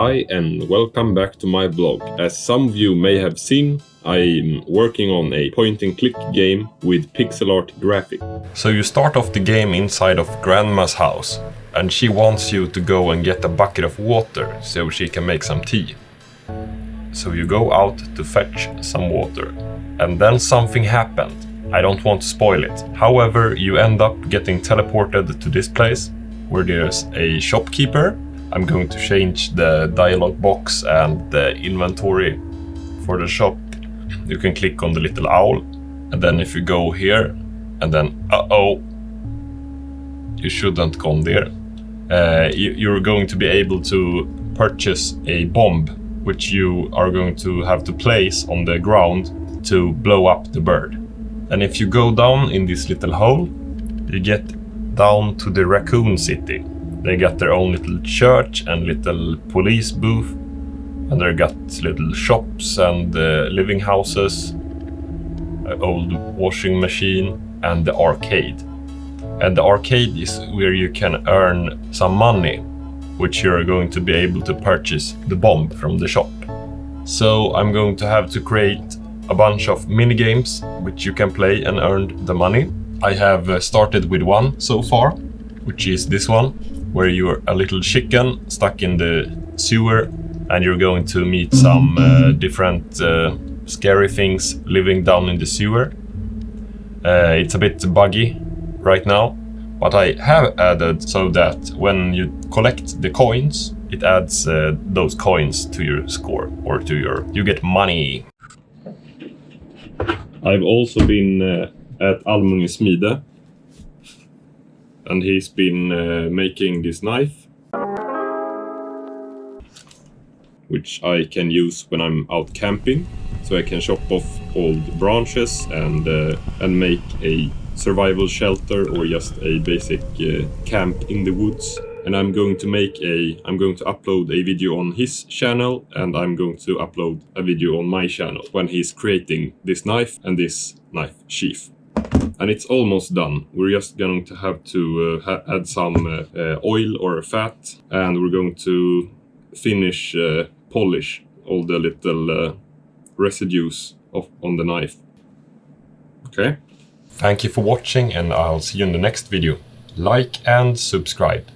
Hi and welcome back to my blog. As some of you may have seen, I'm working on a point-and-click game with pixel art graphics. So you start off the game inside of Grandma's house, and she wants you to go and get a bucket of water so she can make some tea. So you go out to fetch some water, and then something happened. I don't want to spoil it. However, you end up getting teleported to this place where there's a shopkeeper. I'm going to change the dialog box and the inventory for the shop. You can click on the little owl, and then if you go here, and then you shouldn't go there. You're going to be able to purchase a bomb, which you are going to have to place on the ground to blow up the bird. And if you go down in this little hole, you get down to the raccoon city. They got their own little church and little police booth, and they got little shops and living houses, an old washing machine, and the arcade. And the arcade is where you can earn some money, which you're going to be able to purchase the bomb from the shop. So I'm going to have to create a bunch of mini games which you can play and earn the money. I have started with one so far, which is this one, where you're a little chicken stuck in the sewer, and you're going to meet some different scary things living down in the sewer. It's a bit buggy right now, but I have added so that when you collect the coins, it adds those coins to your score, or to you get money. I've also been at Almunge Smide, and he's been making this knife, which I can use when I'm out camping, so I can chop off old branches and make a survival shelter or just a basic camp in the woods. And I'm going to upload a video on his channel, and I'm going to upload a video on my channel when he's creating this knife and this knife sheath. And it's almost done. We're just going to have to add some oil or fat, and we're going to finish polish all the little residues on the knife. Okay? Thank you for watching, and I'll see you in the next video. Like and subscribe.